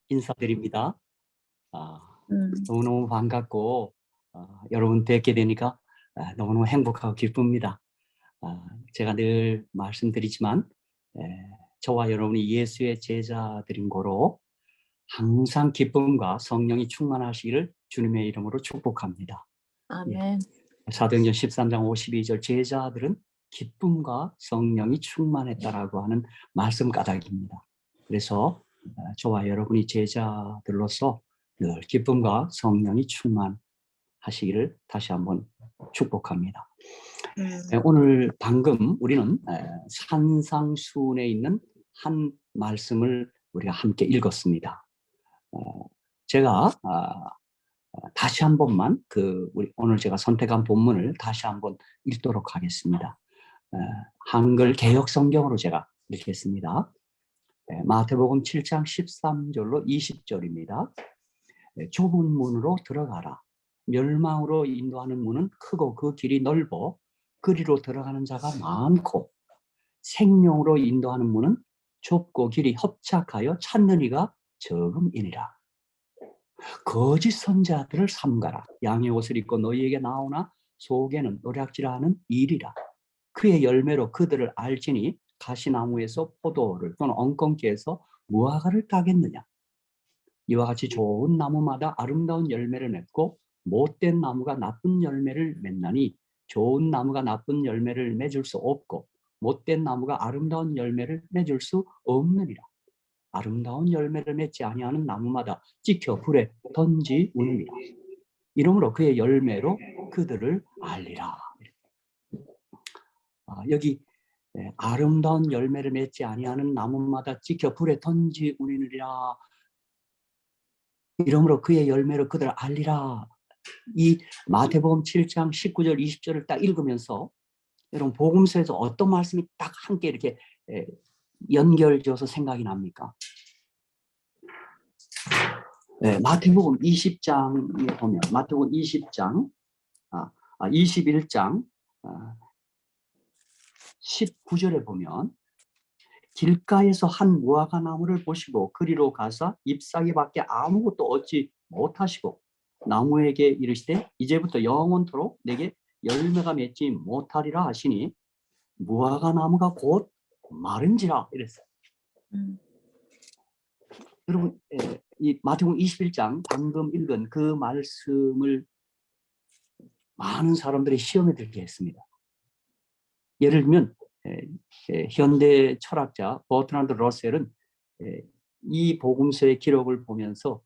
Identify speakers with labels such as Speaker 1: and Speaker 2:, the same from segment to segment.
Speaker 1: 인사드립니다. 아,
Speaker 2: 음.
Speaker 1: 너무너무 반갑고 여러분 뵙게 되니까 너무너무 행복하고 기쁩니다. 제가 늘 말씀드리지만 저와 여러분이 예수의 제자들인 거로 항상 기쁨과 성령이 충만하시기를 주님의 이름으로 축복합니다.
Speaker 2: 아멘.
Speaker 1: 사도행전 13장 52절 제자들은 기쁨과 성령이 충만했다라고 하는 말씀 까닭입니다. 그래서 저와 여러분이 제자들로서 늘 기쁨과 성령이 충만하시기를 다시 한번 축복합니다. 오늘 방금 우리는 산상수훈에 있는 한 말씀을 우리가 함께 읽었습니다. 제가 다시 한 번만 오늘 제가 선택한 본문을 다시 한번 읽도록 하겠습니다. 한글 개역 성경으로 제가 읽겠습니다. 마태복음 7장 13절로 20절입니다. 좁은 문으로 들어가라. 멸망으로 인도하는 문은 크고 그 길이 넓어 그리로 들어가는 자가 많고 생명으로 인도하는 문은 좁고 길이 협착하여 찾는 이가 적음이니라. 거짓 선자들을 삼가라. 양의 옷을 입고 너희에게 나오나 속에는 노략질하는 일이라. 그의 열매로 그들을 알지니 가시나무에서 포도를 또는 엉겅퀴에서 무화과를 따겠느냐. 이와 같이 좋은 나무마다 아름다운 열매를 맺고 못된 나무가 나쁜 열매를 맺나니 좋은 나무가 나쁜 열매를 맺을 수 없고 못된 나무가 아름다운 열매를 맺을 수 없느니라. 아름다운 열매를 맺지 아니하는 나무마다 찍혀 불에 던지우느니라. 이러므로 그의 열매로 그들을 알리라. 여기 아름다운 열매를 맺지 아니하는 나무마다 찍혀 불에 던지우느니라. 이러므로 그의 열매로 그들을 알리라. 이 마태복음 7장 19절 20절을 딱 읽으면서 여러분 복음서에서 어떤 말씀이 딱 함께 이렇게 연결되어서 생각이 납니까? 마태복음 20장에 보면 마태복음 20장 21장 19절에 보면 길가에서 한 무화과 나무를 보시고 그리로 가서 잎사귀밖에 아무것도 얻지 못하시고 나무에게 이르시되 이제부터 영원토록 내게 열매가 맺지 못하리라 하시니 무화과 나무가 곧 마른지라 이랬어요. 여러분 이 마태복음 21장 방금 읽은 그 말씀을 많은 사람들이 시험에 들게 했습니다. 예를 들면 현대 철학자 버트란드 러셀은 이 복음서의 기록을 보면서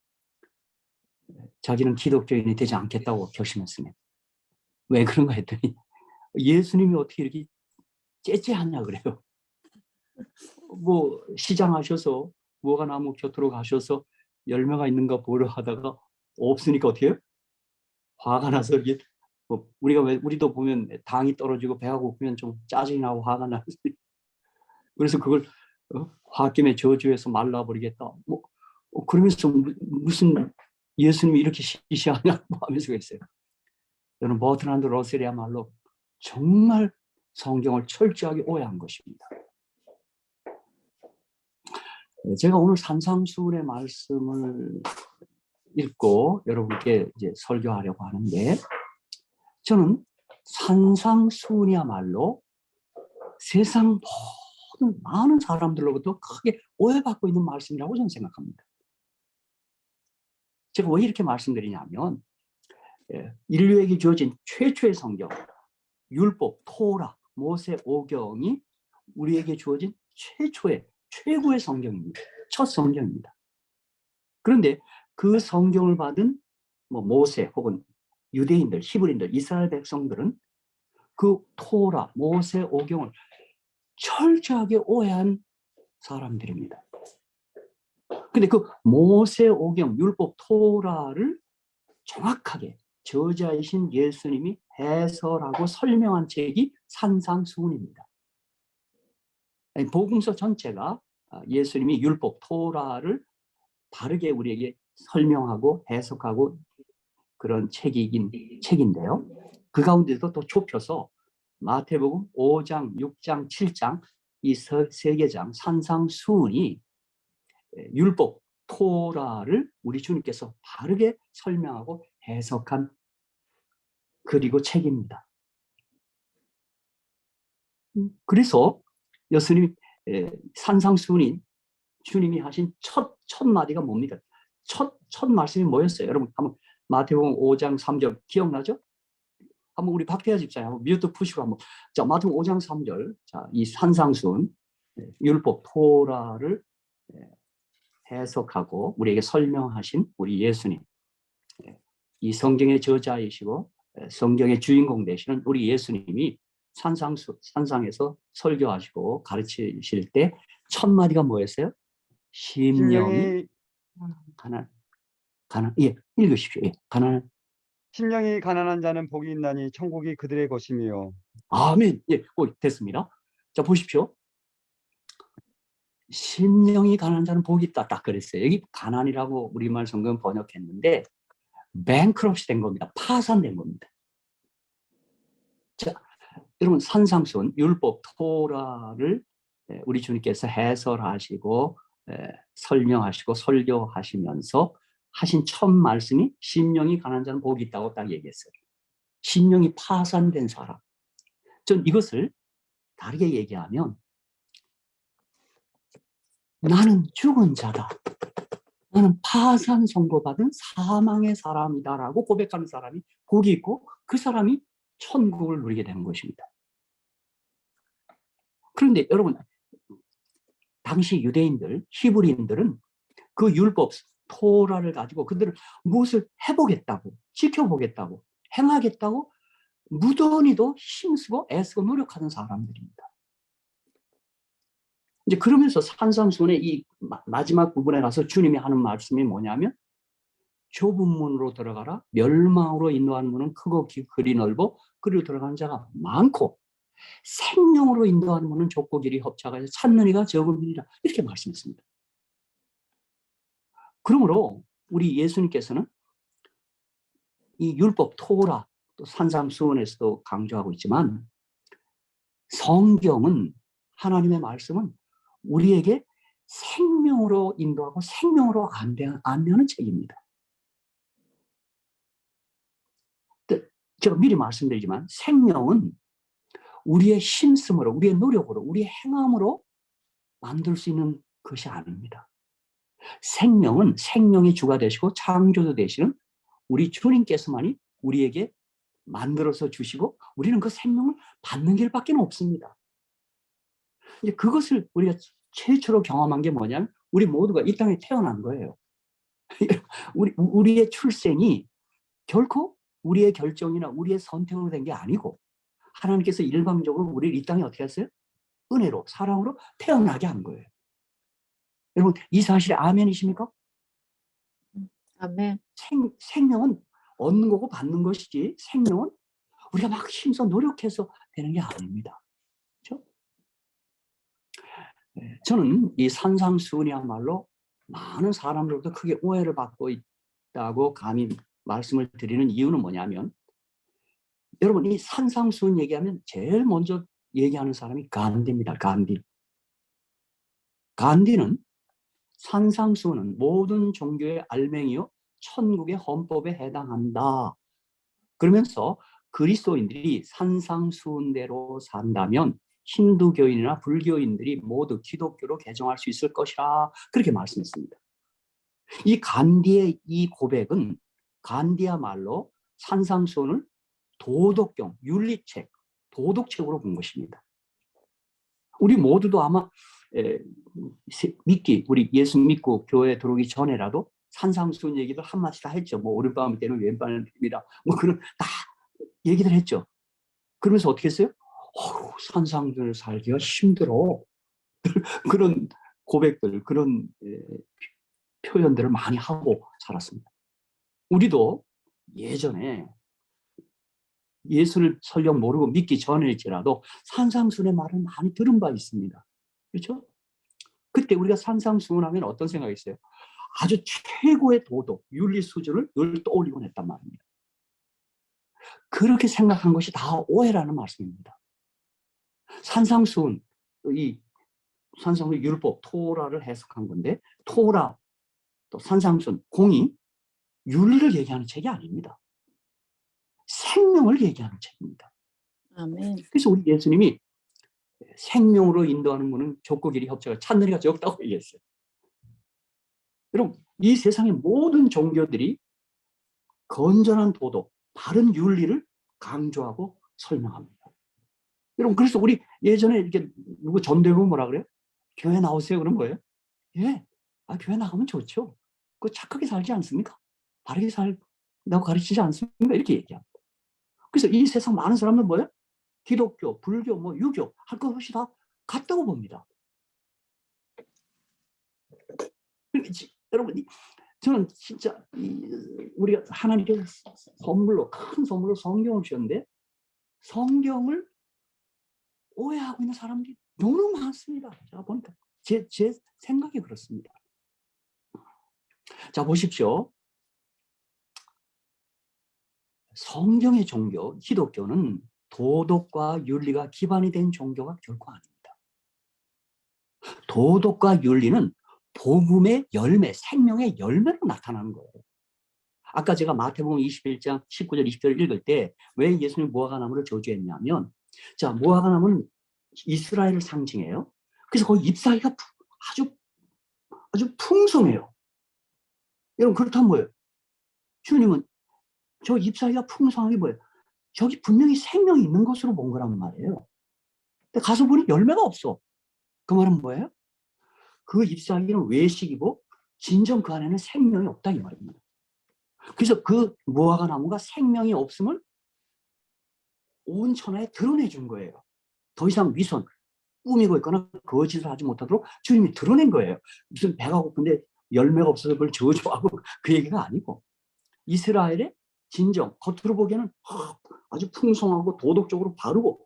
Speaker 1: 자기는 기독교인이 되지 않겠다고 결심했습니다. 왜 그런가 했더니 예수님이 어떻게 이렇게 째째하냐 그래요. 뭐 시장하셔서 무화과 나무 곁으로 가셔서 열매가 있는가 보러 하다가 없으니까 어떻게 해요? 화가 나서 이게 우리도 보면 당이 떨어지고 배가 고프면 좀 짜증이 나고 화가 나서 그래서 그걸 화겜의 저주에서 말라버리겠다. 그러면서 무슨 예수님이 이렇게 시시하냐고 하면서 그랬어요. 저는 버트란드 러셀이야말로 정말 성경을 철저하게 오해한 것입니다. 제가 오늘 산상수훈의 말씀을 읽고 여러분께 이제 설교하려고 하는데 저는 산상수훈이야말로 세상 모든 많은 사람들로부터 크게 오해받고 있는 말씀이라고 저는 생각합니다. 제가 왜 이렇게 말씀드리냐면 인류에게 주어진 최초의 성경, 율법, 토라, 모세, 오경이 우리에게 주어진 최고의 성경입니다. 첫 성경입니다. 그런데 그 성경을 받은 모세 혹은 유대인들, 히브리인들, 이스라엘 백성들은 그 토라, 모세, 오경을 철저하게 오해한 사람들입니다. 근데 그 모세, 오경, 율법, 토라를 정확하게 저자이신 예수님이 해설하고 설명한 책이 산상수훈입니다. 복음서 전체가 예수님이 율법, 토라를 바르게 우리에게 설명하고 해석하고 그런 책인데요. 그 가운데도 또 좁혀서 마태복음 5장, 6장, 7장 이 세 개 장 산상수훈이 율법, 토라를 우리 주님께서 바르게 설명하고 해석한 그리고 책입니다. 그래서 예수님이 산상수훈인 주님이 하신 첫 마디가 뭡니까? 첫 말씀이 뭐였어요? 여러분 한번 마태복음 5장 3절 기억나죠? 한번 우리 박태하 집사님 한번 뮤트 푸시고 한번. 자, 마태복음 5장 3절. 자, 이 산상수훈 율법 토라를 해석하고 우리에게 설명하신 우리 예수님, 이 성경의 저자이시고 성경의 주인공 되시는 우리 예수님이 산상에서 설교하시고 가르치실 때 첫 마디가 뭐였어요? 심령이 예, 읽으십시오. 예,
Speaker 2: 심령이 가난한 자는 복이 있나니 천국이 그들의 것이며.
Speaker 1: 아멘. 예, 됐습니다. 자, 보십시오. 심령이 가난한 자는 복이 있다. 딱 그랬어요. 여기 가난이라고 우리말 성경 번역했는데 뱅크럽시 된 겁니다. 파산된 겁니다. 자, 여러분 산상수훈 율법 토라를 우리 주님께서 해설하시고 설명하시고 설교하시면서 하신 첫 말씀이 심령이 가난한 자는 복이 있다고 딱 얘기했어요. 심령이 파산된 사람. 전 이것을 다르게 얘기하면 나는 죽은 자다. 나는 파산 선고받은 사망의 사람이다라고 고백하는 사람이 복이 있고 그 사람이 천국을 누리게 되는 것입니다. 그런데 여러분 당시 유대인들, 히브리인들은 그 율법 토라를 가지고 그들은 무엇을 해보겠다고, 지켜보겠다고, 행하겠다고 무던히도 힘쓰고 애쓰고 노력하는 사람들입니다. 이제 그러면서 산상수훈의 이 마지막 부분에 가서 주님이 하는 말씀이 뭐냐면 좁은 문으로 들어가라. 멸망으로 인도하는 문은 크고 길이 넓어 그리로 들어가는 자가 많고 생명으로 인도하는 문은 좁고 길이 협착하여 찾는 이가 적음이라 이렇게 말씀했습니다. 그러므로 우리 예수님께서는 이 율법 토라 또 산상수훈에서도 강조하고 있지만 성경은 하나님의 말씀은 우리에게 생명으로 인도하고 생명으로 안내하는 책입니다. 제가 미리 말씀드리지만 생명은 우리의 힘쓰므로 우리의 노력으로 우리의 행함으로 만들 수 있는 것이 아닙니다. 생명은 생명의 주가 되시고 창조주 되시는 우리 주님께서만이 우리에게 만들어서 주시고 우리는 그 생명을 받는 길밖에 없습니다. 이제 그것을 우리가 최초로 경험한 게 뭐냐면 우리 모두가 이 땅에 태어난 거예요. 우리의 출생이 결코 우리의 결정이나 우리의 선택으로 된 게 아니고 하나님께서 일방적으로 우리를 이 땅에 어떻게 했어요? 은혜로 사랑으로 태어나게 한 거예요. 여러분 이 사실에 아멘이십니까?
Speaker 3: 아멘.
Speaker 1: 생명은 얻는 거고 받는 것이지 생명은 우리가 막 힘써 노력해서 되는 게 아닙니다. 그렇죠? 저는 이 산상수훈이야말로 많은 사람들로부터 크게 오해를 받고 있다고 감히 말씀을 드리는 이유는 뭐냐면 여러분 이 산상수훈 얘기하면 제일 먼저 얘기하는 사람이 간디입니다. 간디는 산상수훈은 모든 종교의 알맹이요 천국의 헌법에 해당한다. 그러면서 그리스도인들이 산상수훈대로 산다면 힌두교인이나 불교인들이 모두 기독교로 개종할 수 있을 것이라 그렇게 말씀했습니다. 이 간디의 이 고백은 간디야말로 산상수훈을 도덕경, 윤리책, 도덕책으로 본 것입니다. 우리 모두도 아마 우리 예수 믿고 교회에 들어오기 전에라도 산상수훈 얘기를 한마디 다 했죠. 뭐 오른밤 때는 왼밤을 빕니다. 뭐 그런 다 얘기들 했죠. 그러면서 어떻게 했어요? 산상수훈을 살기가 힘들어. 그런 고백들, 그런 표현들을 많이 하고 살았습니다. 우리도 예전에 예수를 설령 모르고 믿기 전일지라도 산상수훈의 말을 많이 들은 바 있습니다. 그렇죠? 그때 우리가 산상수훈하면 어떤 생각이 있어요? 아주 최고의 도덕, 윤리 수준을 늘 떠올리곤 했단 말입니다. 그렇게 생각한 것이 다 오해라는 말씀입니다. 산상수훈, 이 산상수훈 율법, 토라를 해석한 건데 토라, 또 산상순, 공의, 윤리를 얘기하는 책이 아닙니다. 생명을 얘기하는 책입니다.
Speaker 3: 아멘.
Speaker 1: 그래서 우리 예수님이 생명으로 인도하는 분은 좁고 길이 협착을 찾는 이가 적다고 얘기했어요. 여러분, 이 세상의 모든 종교들이 건전한 도덕, 바른 윤리를 강조하고 설명합니다. 여러분, 그래서 우리 예전에 이렇게 누구 전도해보면 뭐라 그래요? 교회 나오세요. 그럼 뭐예요? 예. 교회 나가면 좋죠. 그 착하게 살지 않습니까? 바르게 살라고 가르치지 않습니까? 이렇게 얘기합니다. 그래서 이 세상 많은 사람은 뭐예요? 기독교, 불교, 뭐 유교 할 것 없이 다 같다고 봅니다. 여러분, 저는 진짜 우리가 하나님께서 선물로, 큰 선물로 성경을 주셨는데 성경을 오해하고 있는 사람들이 너무 많습니다. 제가 보니까 제 생각이 그렇습니다. 자, 보십시오. 성경의 종교, 기독교는 도덕과 윤리가 기반이 된 종교가 결코 아닙니다. 도덕과 윤리는 복음의 열매, 생명의 열매로 나타나는 거예요. 아까 제가 마태복음 21장 19절 20절을 읽을 때 왜 예수님이 무화과 나무를 저주했냐면, 자, 무화과 나무는 이스라엘을 상징해요. 그래서 거기 잎사귀가 아주 풍성해요. 여러분, 그렇다면 뭐예요? 주님은 저 잎사귀가 풍성한 게 뭐예요? 저기 분명히 생명이 있는 것으로 본 거란 말이에요. 근데 가서 보니 열매가 없어. 그 말은 뭐예요? 그 잎사귀는 외식이고 진정 그 안에는 생명이 없다 이 말입니다. 그래서 그 무화과 나무가 생명이 없음을 온 천하에 드러내 준 거예요. 더 이상 위선, 꾸미고 있거나 거짓을 하지 못하도록 주님이 드러낸 거예요. 무슨 배가 고픈데 열매가 없어서 그걸 저주하고 그 얘기가 아니고, 이스라엘의 진정, 겉으로 보기에는 아주 풍성하고 도덕적으로 바르고,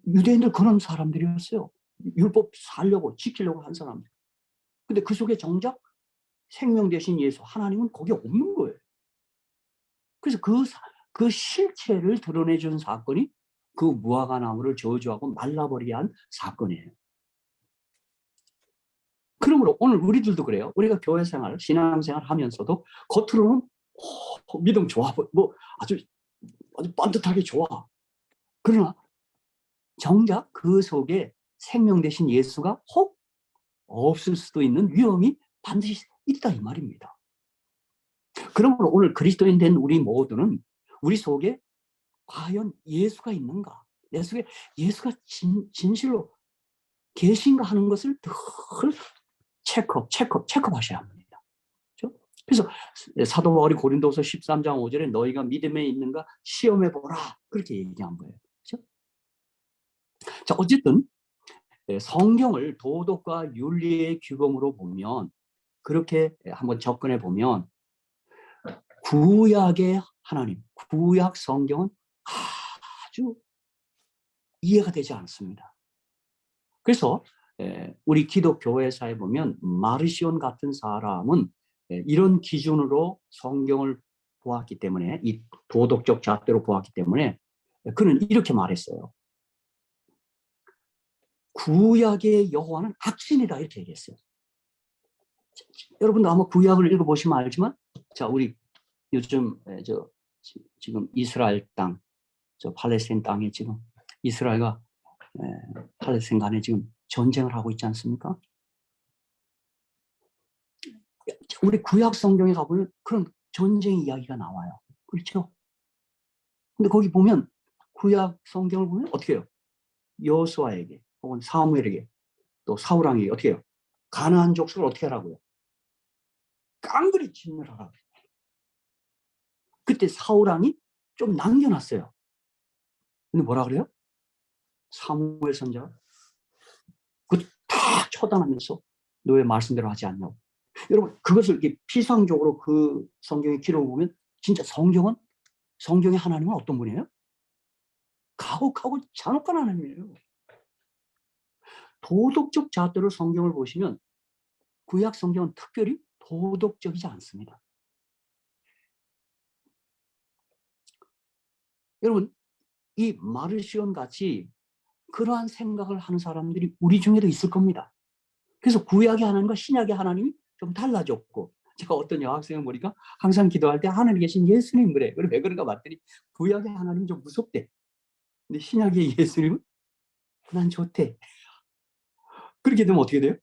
Speaker 1: 유대인들 그런 사람들이었어요. 율법 살려고 지키려고 한 사람들. 근데 그 속에 정작 생명 대신 예수 하나님은 거기 없는 거예요. 그래서 그 실체를 드러내준 사건이 그 무화과 나무를 저주하고 말라버리게 한 사건이에요. 그러므로 오늘 우리들도 그래요. 우리가 교회 생활, 신앙 생활 하면서도 겉으로는 믿음 좋아, 뭐 아주 반듯하게 좋아. 그러나 정작 그 속에 생명 대신 예수가 혹 없을 수도 있는 위험이 반드시 있다 이 말입니다. 그러므로 오늘 그리스도인 된 우리 모두는 우리 속에 과연 예수가 있는가, 내 속에 예수가 진실로 계신가 하는 것을 늘 체크하셔야 합니다. 그렇죠? 그래서 사도 바울이 고린도서 13장 5절에 너희가 믿음에 있는가 시험해 보라 그렇게 얘기한 거예요. 그렇죠? 자, 어쨌든 성경을 도덕과 윤리의 규범으로 보면, 그렇게 한번 접근해 보면 구약의 하나님, 구약 성경은 아주 이해가 되지 않습니다. 그래서 우리 기독교회사에 보면 마르시온 같은 사람은 이런 기준으로 성경을 보았기 때문에, 이 도덕적 잣대로 보았기 때문에 그는 이렇게 말했어요. 구약의 여호와는 악신이다 이렇게 얘기했어요. 여러분도 아마 구약을 읽어보시면 알지만, 자, 우리 요즘 지금 이스라엘 땅, 팔레스타인 땅에 지금 이스라엘과 팔레스타인 간에 지금 전쟁을 하고 있지 않습니까? 우리 구약 성경에 가보면 그런 전쟁 이야기가 나와요. 그렇죠? 근데 거기 보면 구약 성경을 보면 어떻게 해요? 여호수아에게 혹은 사무엘에게 또 사울왕에게 어떻게 해요? 가나안 족속을 어떻게 하라고요? 깡그리 진멸하라고. 그때 사울왕이 좀 남겨놨어요. 근데 뭐라 그래요? 사무엘 선지자가 그 다 처단하면서 너 왜 말씀대로 하지 않냐고. 여러분, 그것을 이렇게 피상적으로 그 성경의 기록을 보면 진짜 성경의 하나님은 어떤 분이에요? 가혹하고 잔혹한 하나님이에요. 도덕적 잣대로 성경을 보시면 구약 성경은 특별히 도덕적이지 않습니다. 여러분, 이 마르시온 같이 그러한 생각을 하는 사람들이 우리 중에도 있을 겁니다. 그래서 구약의 하나님과 신약의 하나님이 좀 달라졌고, 제가 어떤 여학생을 보니까 항상 기도할 때 하늘에 계신 예수님 그래. 그래 왜 그런가 봤더니 구약의 하나님 좀 무섭대. 근데 신약의 예수님은 난 좋대. 그렇게 되면 어떻게 돼요?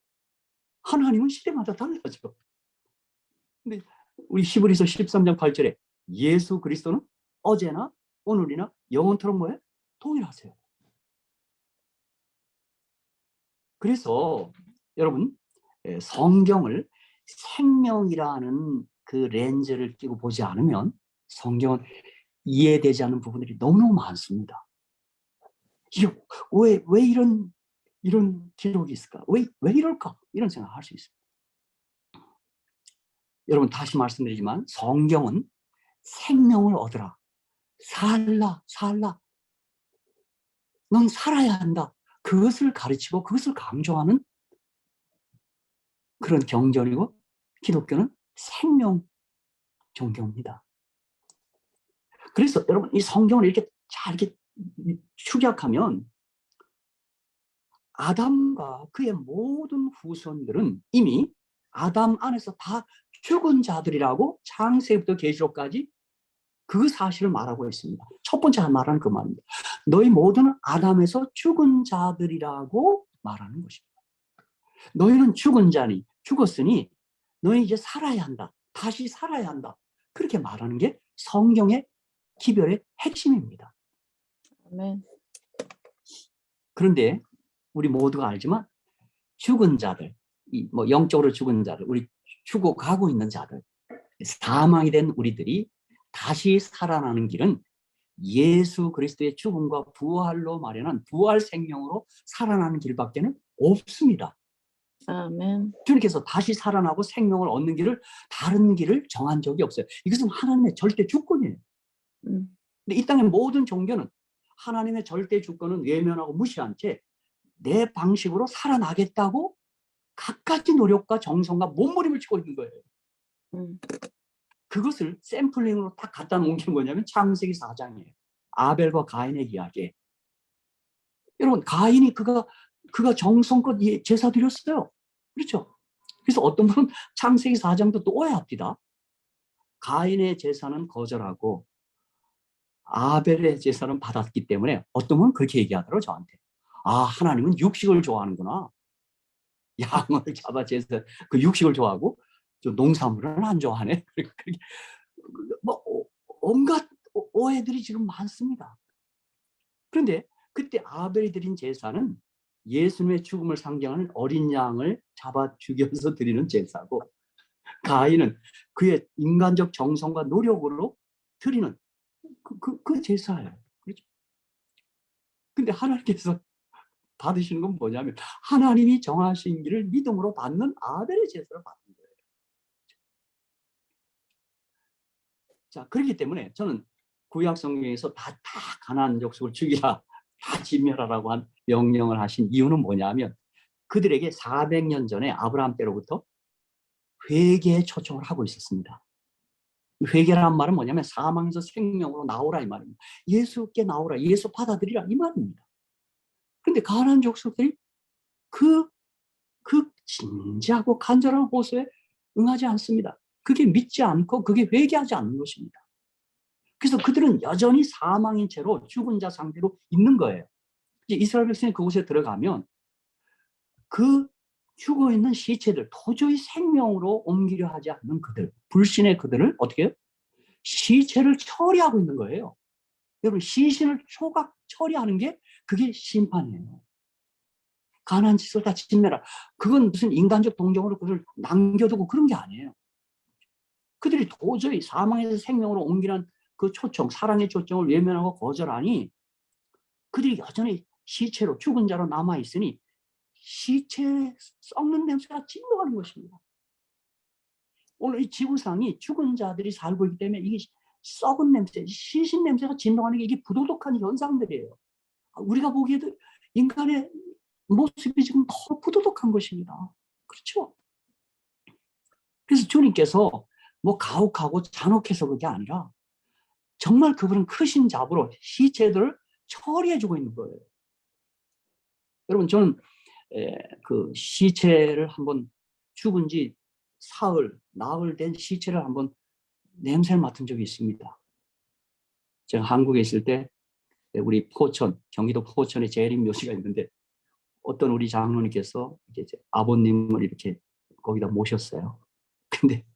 Speaker 1: 하나님은 시대마다 달라져. 근데 우리 히브리서 13장 8절에 예수 그리스도는 어제나 오늘이나 영원토록 뭐예요? 동일하세요. 그래서 여러분 성경을 생명이라는 그 렌즈를 끼고 보지 않으면 성경은 이해되지 않는 부분들이 너무너무 많습니다. 왜 이런 기록이 있을까? 왜 이럴까? 이런 생각을 할 수 있습니다. 여러분 다시 말씀드리지만 성경은 생명을 얻으라. 살라. 넌 살아야 한다. 그것을 가르치고 그것을 강조하는 그런 경전이고 기독교는 생명 종교입니다. 그래서 여러분 이 성경을 이렇게 잘 이렇게 축약하면 아담과 그의 모든 후손들은 이미 아담 안에서 다 죽은 자들이라고 창세기부터 계시록까지 그 사실을 말하고 있습니다. 첫 번째 말하는 그 말입니다. 너희 모두는 아담에서 죽은 자들이라고 말하는 것입니다. 너희는 죽은 자니 죽었으니 너희 이제 살아야 한다. 다시 살아야 한다. 그렇게 말하는 게 성경의 기별의 핵심입니다.
Speaker 3: 아멘.
Speaker 1: 그런데 우리 모두가 알지만 죽은 자들, 뭐 영적으로 죽은 자들, 우리 죽어가고 있는 자들, 사망이 된 우리들이 다시 살아나는 길은 예수 그리스도의 죽음과 부활로 마련한 부활 생명으로 살아나는 길밖에는 없습니다.
Speaker 3: 아멘.
Speaker 1: 주님께서 다시 살아나고 생명을 얻는 길을 다른 길을 정한 적이 없어요. 이것은 하나님의 절대 주권이에요. 근데 이 땅의 모든 종교는 하나님의 절대 주권은 외면하고 무시한 채 내 방식으로 살아나겠다고 갖가지 노력과 정성과 몸부림을 치고 있는 거예요. 그것을 샘플링으로 딱 갖다 놓은 게 뭐냐면 창세기 4장이에요. 아벨과 가인의 이야기. 여러분 가인이 그가 정성껏 제사 드렸어요. 그렇죠? 그래서 어떤 분은 창세기 4장도 또 오해합니다. 가인의 제사는 거절하고 아벨의 제사는 받았기 때문에 어떤 분은 그렇게 얘기하더라고요, 저한테. 아, 하나님은 육식을 좋아하는구나. 양을 잡아 제사, 그 육식을 좋아하고 농산물은 안 좋아하네. 뭐 온갖 오해들이 지금 많습니다. 그런데 그때 아벨이 드린 제사는 예수님의 죽음을 상징하는 어린 양을 잡아 죽여서 드리는 제사고, 가인은 그의 인간적 정성과 노력으로 드리는 그 제사예요. 그렇죠? 근데 하나님께서 받으시는 건 뭐냐면 하나님이 정하신 길을 믿음으로 받는 아벨의 제사를 받는 거예요. 자, 그렇기 때문에 저는 구약 성경에서 다 가나안 족속을 죽이라, 다 진멸하라고 한 명령을 하신 이유는 뭐냐면 그들에게 400년 전에 아브라함 때로부터 회개에 초청을 하고 있었습니다. 회개라는 말은 뭐냐면 사망에서 생명으로 나오라 이 말입니다. 예수께 나오라, 예수 받아들이라 이 말입니다. 그런데 가나안 족속들이 그 진지하고 간절한 호소에 응하지 않습니다. 그게 믿지 않고 그게 회개하지 않는 것입니다. 그래서 그들은 여전히 사망인 채로 죽은 자 상태로 있는 거예요. 이제 이스라엘 백성이 그곳에 들어가면 그 죽어있는 시체들, 도저히 생명으로 옮기려 하지 않는 그들, 불신의 그들을 어떻게 해요? 시체를 처리하고 있는 거예요. 여러분, 시신을 처리하는 게 그게 심판이에요. 가난한 짓을 다 짓내라. 그건 무슨 인간적 동정으로 그걸 남겨두고 그런 게 아니에요. 그들이 도저히 사망에서 생명으로 옮기는 그 초청, 사랑의 초청을 외면하고 거절하니 그들이 여전히 시체로, 죽은 자로 남아있으니 시체 썩는 냄새가 진동하는 것입니다. 오늘 이 지구상이 죽은 자들이 살고 있기 때문에 이게 썩은 냄새, 시신 냄새가 진동하는 게 이게 부도덕한 현상들이에요. 우리가 보기에도 인간의 모습이 지금 너무 부도덕한 것입니다. 그렇죠? 그래서 주님께서 뭐 가혹하고 잔혹해서 그게 아니라 정말 그분은 크신 자부로 시체들을 처리해주고 있는 거예요. 여러분, 저는 그 시체를 한번 죽은 지 사흘, 나흘 된 시체를 한번 냄새를 맡은 적이 있습니다. 제가 한국에 있을 때 우리 포천, 경기도 포천에 재림 묘지가 있는데 어떤 우리 장로님께서 이제 아버님을 이렇게 거기다 모셨어요. 근데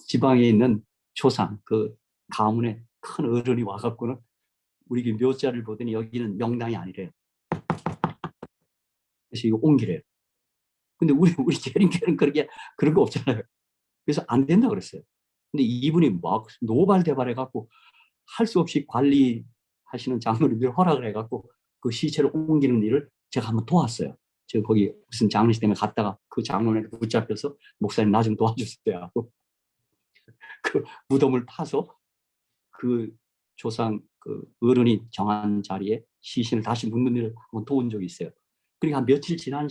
Speaker 1: 지방에 있는 조상, 그 가문에 큰 어른이 와갖고는 우리 그 묘자를 보더니 여기는 명당이 아니래요. 그래서 이거 옮기래요. 근데 우리 재림교회는 그런 거 없잖아요. 그래서 안 된다 그랬어요. 근데 이분이 막 노발대발해갖고 할 수 없이 관리하시는 장로님들 허락을 해갖고 그 시체를 옮기는 일을 제가 한번 도왔어요. 제가 거기 무슨 장례식 때문에 갔다가 그 장로님한테 붙잡혀서 목사님 나 좀 도와주세요 하고 그 무덤을 파서 그 조상 그 어른이 정한 자리에 시신을 다시 묻는 일을 한번 도운 적이 있어요. 그러니까 한 며칠 지난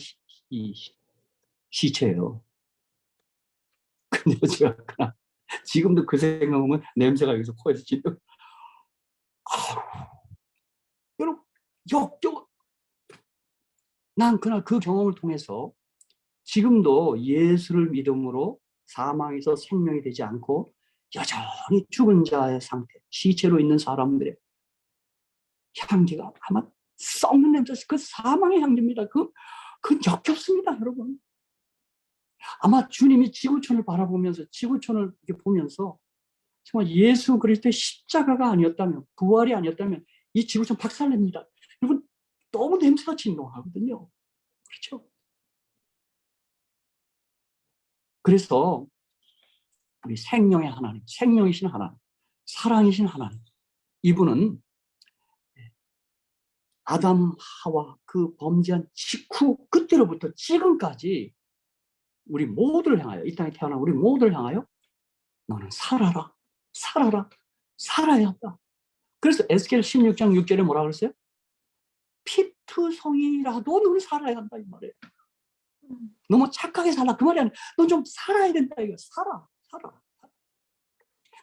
Speaker 1: 이 시체예요. 근데 제가 지금도 그 생각하면 냄새가 여기서 코에서 진동. 여러분 역겨워. 난 그날 그 경험을 통해서 지금도 예수를 믿음으로 사망에서 생명이 되지 않고 여전히 죽은 자의 상태, 시체로 있는 사람들의 향기가 아마 썩는 냄새, 그 사망의 향기입니다. 그 역겹습니다, 여러분. 아마 주님이 지구촌을 바라보면서, 지구촌을 이렇게 보면서 정말 예수 그리스도의 십자가가 아니었다면, 부활이 아니었다면 이 지구촌 박살냅니다. 여러분, 너무 냄새가 진동하거든요. 그렇죠? 그래서 우리 생명의 하나님, 생명이신 하나님, 사랑이신 하나님, 이분은 아담, 하와 그 범죄한 직후 그때로부터 지금까지 우리 모두를 향하여, 이 땅에 태어난 우리 모두를 향하여 너는 살아라, 살아라, 살아야 한다. 그래서 에스겔 16장 6절에 뭐라 그랬어요? 피투성이라도 너는 살아야 한다 이 말이에요. 너무 착하게 살라 그 말이 아니라 너 좀 살아야 된다 이거. 살아.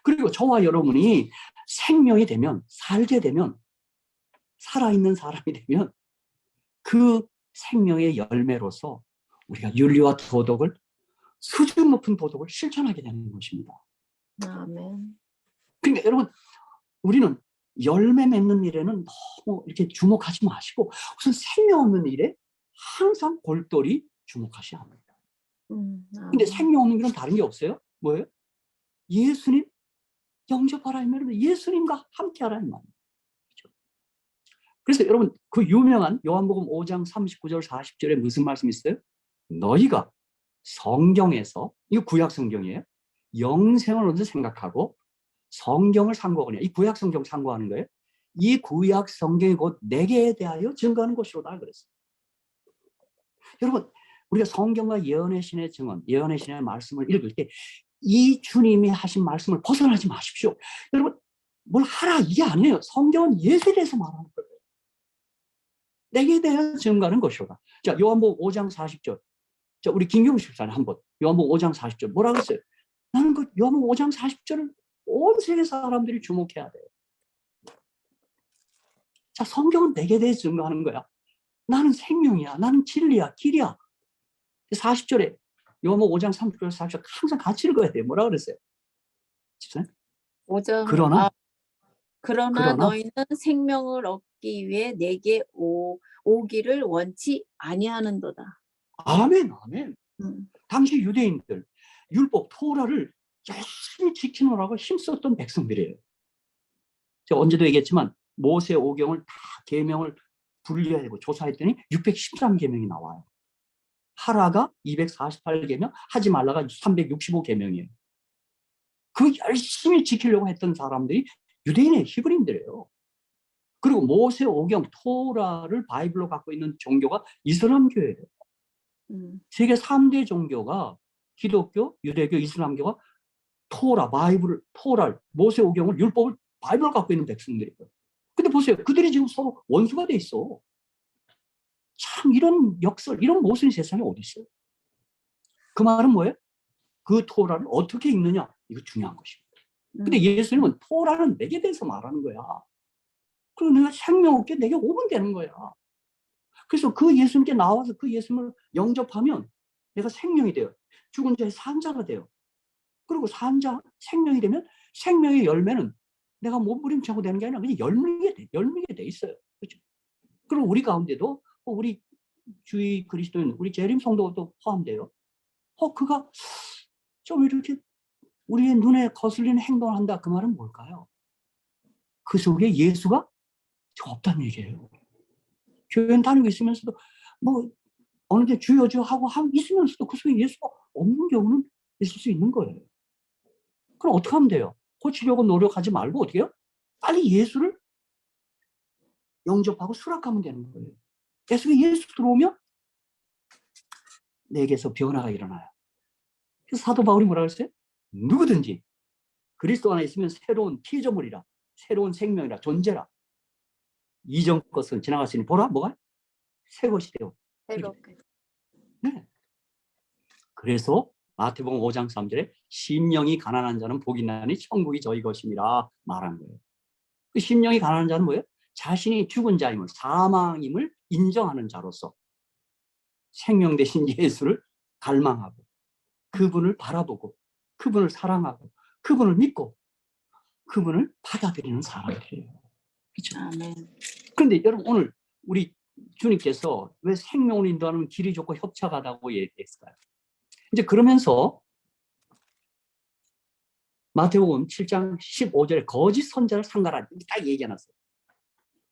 Speaker 1: 그리고 저와 여러분이 생명이 되면, 살게 되면, 살아있는 사람이 되면 그 생명의 열매로서 우리가 윤리와 도덕을, 수준 높은 도덕을 실천하게 되는 것입니다.
Speaker 3: 아멘.
Speaker 1: 그러니까 여러분, 우리는 열매 맺는 일에는 너무 이렇게 주목하지 마시고 우선 생명 없는 일에 항상 골똘히 주목하셔야 합니다. 근데 생명 없는 일은 다른 게 없어요. 뭐예요? 예수님 영접하라 이 말이면 예수님과 함께하라 이 말이에요. 그렇죠? 그래서 여러분 그 유명한 요한복음 5장 39절 40절에 무슨 말씀이 있어요? 너희가 성경에서, 이거 구약 성경이에요. 영생을 먼저 생각하고 성경을 상고하거냐. 이 구약 성경 상고하는 거예요. 이 구약 성경이 곧 내게 대하여 증거하는 것이로다 그랬어요. 여러분 우리가 성경과 예언의 신의 증언, 예언의 신의 말씀을 읽을 때 이 주님이 하신 말씀을 벗어나지 마십시오. 여러분 뭘 하라 이게 아니에요. 성경은 예수에 대해서 말하는 거예요. 내게 대하여 증거하는 것이로다. 자, 요한복음 5장 40절. 자, 우리 김경우 집사님 한번 요한복음 5장 40절 뭐라고 했어요? 나는 그 요한복음 5장 40절을 온 세계 사람들이 주목해야 돼요. 자, 성경은 내게 대해 증거하는 거야. 나는 생명이야. 나는 진리야. 길이야. 40절에 요한복음 5장 30절 40절 항상 같이 읽어야 돼요. 뭐라고 그랬어요? 집사님?
Speaker 3: 5장 그러나 너희는 생명을 얻기 위해 내게 오기를 원치 아니하는도다.
Speaker 1: 아멘. 당시 유대인들 율법 토라를 열심히 지키느라고 힘썼던 백성들이에요. 제가 언제도 얘기했지만 모세 오경을 다 계명을 분리하고 조사했더니 613계명이 나와요. 하라가 248계명, 하지 말라가 365계명이에요. 그 열심히 지키려고 했던 사람들이 유대인의 히브리인들이에요. 그리고 모세 오경 토라를 바이블로 갖고 있는 종교가 이슬람교예요. 세계 3대 종교가 기독교, 유대교, 이슬람교가 토라를 모세 오경을 율법을 바이블을 갖고 있는 백성들이에요. 근데 보세요. 그들이 지금 서로 원수가 돼 있어. 참 이런 역설, 이런 모순이 세상에 어디 있어요? 그 말은 뭐예요? 그 토라를 어떻게 읽느냐? 이거 중요한 것입니다. 근데 예수님은 토라는 내게 대해서 말하는 거야. 그리고 내가 생명 없게 내게 오면 되는 거야. 그래서 그 예수님께 나와서 그 예수님을 영접하면 내가 생명이 돼요. 죽은 자의 산자가 돼요. 그리고 산자, 생명이 되면 생명의 열매는 내가 몸부림치고 되는 게 아니라 그냥 열매게 돼 있어요. 그렇죠? 그리고 우리 가운데도 우리 주의 그리스도인, 우리 재림 성도도 포함돼요. 그가 좀 이렇게 우리의 눈에 거슬리는 행동을 한다. 그 말은 뭘까요? 그 속에 예수가 없다는 얘기예요. 교회 다니고 있으면서도 뭐 어느 데 주여 주여 하고 있으면서도 그 속에 예수가 없는 경우는 있을 수 있는 거예요. 그럼 어떻게 하면 돼요? 고치려고 노력하지 말고 어떻게 해요? 빨리 예수를 영접하고 수락하면 되는 거예요. 계속 예수 들어오면 내게서 변화가 일어나요. 그래서 사도 바울이 뭐라고 했어요? 누구든지 그리스도 안에 있으면 새로운 피조물이라, 새로운 생명이라, 존재라. 이전 것은 지나갔으니 보라, 뭐가? 새 것이 되어.
Speaker 3: 새롭게.
Speaker 1: 네. 그래서 마태복음 5장 3절에 심령이 가난한 자는 복이 있나니 천국이 저희 것입니다 말한 거예요. 그 심령이 가난한 자는 뭐예요? 자신이 죽은 자임을, 사망임을 인정하는 자로서 생명 대신 예수를 갈망하고 그분을 바라보고 그분을 사랑하고 그분을 믿고 그분을 받아들이는 사람들이에요. 그렇죠?
Speaker 3: 아멘.
Speaker 1: 그런데 여러분 오늘 우리 주님께서 왜 생명을 인도하는 길이 좋고 협착하다고 얘기했을까요? 이제 그러면서 마태복음 7장 15절에 거짓 선자를 상가라 딱 얘기해놨어요.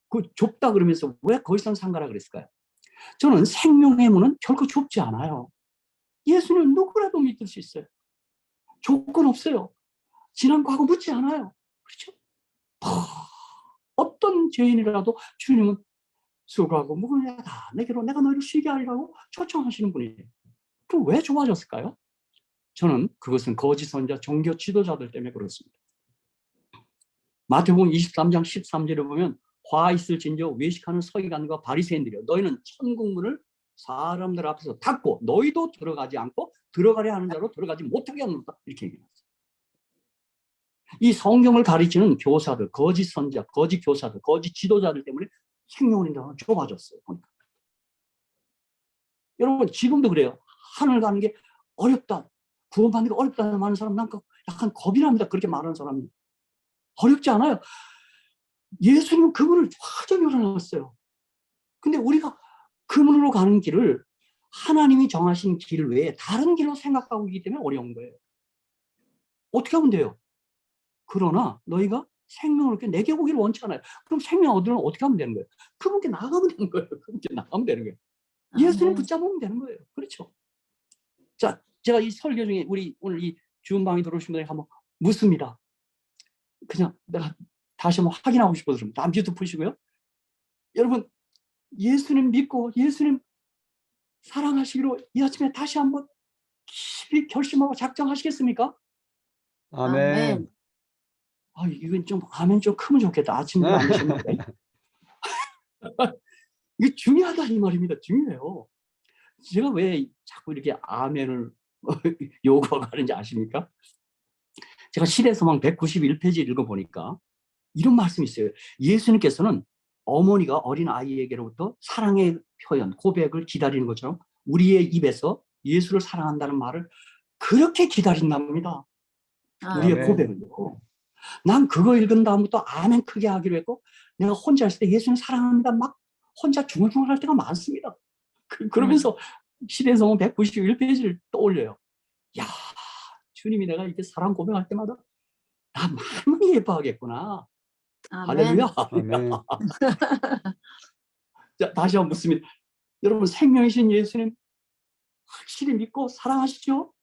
Speaker 1: 그 좁다 그러면서 왜 거짓 선자 상가라 그랬을까요? 저는 생명의 문은 결코 좁지 않아요. 예수는 누구라도 믿을 수 있어요. 조건 없어요. 지난 과거 묻지 않아요. 그렇죠? 어떤 죄인이라도 주님은 수고하고 무거워다 내게로 내가 너희를 쉬게 하리라고 초청하시는 분이에요. 그럼 왜 좁아졌을까요? 저는 그것은 거짓 선자 종교 지도자들 때문에 그렇습니다. 마태복음 23장 13절에 보면 화 있을 진저 외식하는 서기관과 바리새인들이여 너희는 천국문을 사람들 앞에서 닫고 너희도 들어가지 않고 들어가려 하는 자로 들어가지 못하게 하는다 이렇게 얘기했어요. 이 성경을 가르치는 교사들, 거짓 선자, 거짓 교사들, 거짓 지도자들 때문에 생명을 인도하는 좁아졌어요. 여러분 지금도 그래요. 하늘 가는 게 어렵다. 구원받는 게 어렵다는 많은 사람 난 약간 겁이 납니다. 그렇게 말하는 사람이. 어렵지 않아요. 예수님은 그분을 화전히 열어놨어요. 근데 우리가 그분으로 가는 길을 하나님이 정하신 길 외에 다른 길로 생각하고 있기 때문에 어려운 거예요. 어떻게 하면 돼요? 그러나 너희가 생명을 얻게 내게 오기를 원치 않아요. 그럼 생명 얻으려면 어떻게 하면 되는 거예요? 그분께 나가면 되는 거예요. 그분께 나가면 되는 거예요. 예수님 붙잡으면 되는 거예요. 그렇죠? 자, 제가 이 설교 중에 우리 오늘 이 주은방에 들어오신 분들에게 한번 묻습니다. 그냥 내가 다시 한번 확인하고 싶어서 다 뮤트 푸시고요. 여러분 예수님 믿고 예수님 사랑하시기로 이 아침에 다시 한번 깊이 결심하고 작정하시겠습니까?
Speaker 2: 아멘.
Speaker 1: 이건 좀 아멘 좀 크면 좋겠다. 아침에 안 하셨는데. 이게 중요하다 이 말입니다. 중요해요. 제가 왜 자꾸 이렇게 아멘을 요구하고 하는지 아십니까? 제가 시대소망 191페이지 읽어보니까 이런 말씀이 있어요. 예수님께서는 어머니가 어린 아이에게로부터 사랑의 표현, 고백을 기다리는 것처럼 우리의 입에서 예수를 사랑한다는 말을 그렇게 기다린답니다. 우리의
Speaker 2: 아멘.
Speaker 1: 고백을요. 난 그거 읽은 다음부터 아멘 크게 하기로 했고 내가 혼자 있을 때 예수님 사랑합니다 막 혼자 중얼중얼 할 때가 많습니다. 그러면서 시대성은 191페이지를 떠올려요. 야, 주님이 내가 이렇게 사랑 고백할 때마다 나 많이 예뻐하겠구나. 할렐루야.
Speaker 2: 아멘.
Speaker 1: 자, 다시 한번 묻습니다. 여러분 생명이신 예수님 확실히 믿고 사랑하시죠?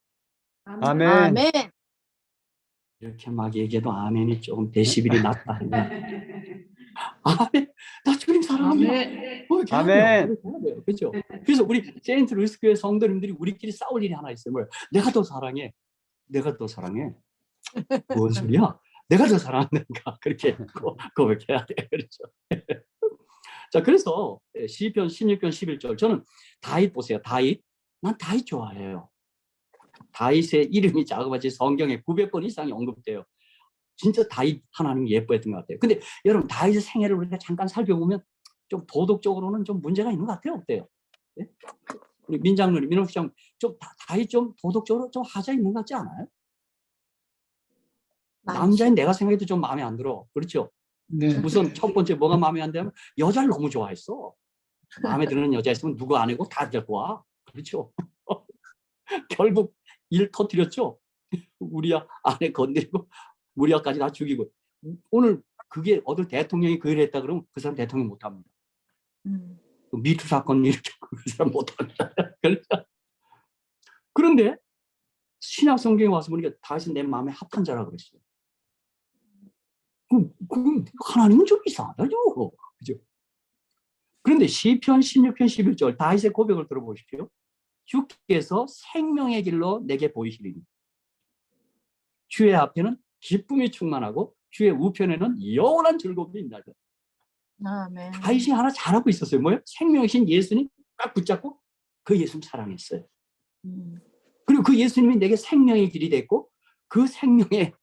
Speaker 2: 아멘.
Speaker 3: 아멘.
Speaker 1: 이렇게 막 얘기해도 아멘이 조금 데시벨이 낮다. 아멘. 나 주님 사랑합니다.
Speaker 2: 아멘.
Speaker 1: 그렇죠? 그래서 우리 세인트 루이스 교회 성도님들이 우리끼리 싸울 일이 하나 있어요. 뭐예요? 내가 더 사랑해. 내가 더 사랑해. 뭔 소리야? 내가 더 사랑한다니까. 그렇게 고백해야 돼요. 그렇죠? 자, 그래서 시편 16편 11절 저는 다윗 보세요. 다윗. 난 다윗 좋아해요. 다윗의 이름이 자그마치 성경에 900번 이상이 언급돼요. 진짜 다윗 하나님 예뻐했던 것 같아요. 근데 여러분 다윗의 생애를 우리가 잠깐 살펴보면 좀 도덕적으로는 좀 문제가 있는 것 같아요. 어때요? 네? 우리 민장로님, 민호시장 좀 다이 좀 도덕적으로 좀 하자 있는 것 같지 않아요? 남자인 내가 생각해도 좀 마음에 안 들어. 그렇죠?
Speaker 4: 네.
Speaker 1: 우선 첫 번째 뭐가 마음에 안 들면 여자를 너무 좋아했어. 마음에 드는 여자 있으면 누구 아니고 다 데리고 와. 그렇죠? 결국 일 터뜨렸죠. 우리 아내 건드리고 우리 아까지 다 죽이고. 오늘 그게 어느 대통령이 그 일을 했다 그러면 그 사람 대통령 못 합니다. 그 미투 사건 일으켜 그 사람 못 합니다. 그런데 신약 성경에 와서 보니까 다시 내 마음에 합한 자라 그랬어요. 하나님은 좀 이상하다죠. 그죠? 그런데 시편 16편 11절 다윗의 고백을 들어보십시오. 주께서 생명의 길로 내게 보이시리니 주의 앞에는 기쁨이 충만하고 주의 우편에는 영원한 즐거움이 있나다.
Speaker 3: 아멘.
Speaker 1: 다윗이 하나 잘하고 있었어요. 뭐요? 생명이신 예수님 딱 붙잡고 그 예수님 사랑했어요. 그리고 그 예수님이 내게 생명의 길이 됐고 그 생명의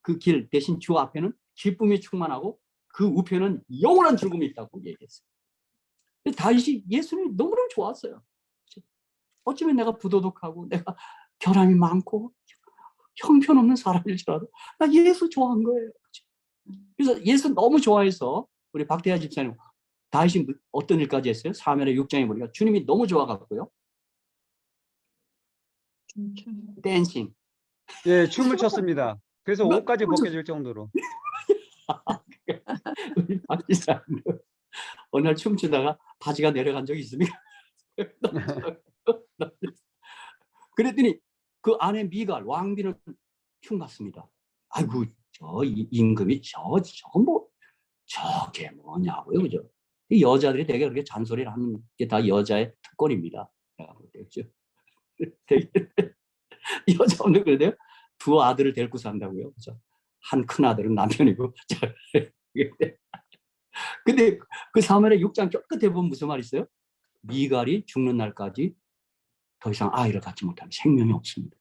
Speaker 1: 그 길 대신 주 앞에는 기쁨이 충만하고 그 우편은 영원한 즐거움이 있다고 얘기했어요. 다윗이 예수님이 너무너무 좋았어요. 어쩌면 내가 부도덕하고 내가 결함이 많고 형편없는 사람일지라도 나 예수 좋아한 거예요. 그래서 예수 너무 좋아해서 우리 박대하 집사님 다윗이 어떤 일까지 했어요? 사무엘하 6장에 보니까 주님이 너무 좋아갖고요. 댄싱.
Speaker 2: 예, 춤을 췄습니다. 그래서
Speaker 1: 뭐,
Speaker 2: 옷까지
Speaker 1: 그렇죠.
Speaker 2: 벗겨질 정도로.
Speaker 1: 우리 박 집사님 어느 날 춤추다가 바지가 내려간 적이 있습니까? 그랬더니 그 아내 미갈 왕비는 흉났습니다. 아이고 저 임금이 저게 뭐냐고요, 그죠? 이 여자들이 되게 그렇게 잔소리를 하는 게 다 여자의 특권입니다. 내가 볼 때, 그죠? 여자분들 그래요? 두 아들을 데리고 산다고요, 그죠? 한 큰 아들은 남편이고, 근데 그 사무엘하 6장 끝에 보면 무슨 말이 있어요? 미갈이 죽는 날까지 더 이상 아이를 갖지 못하면 생명이 없습니다.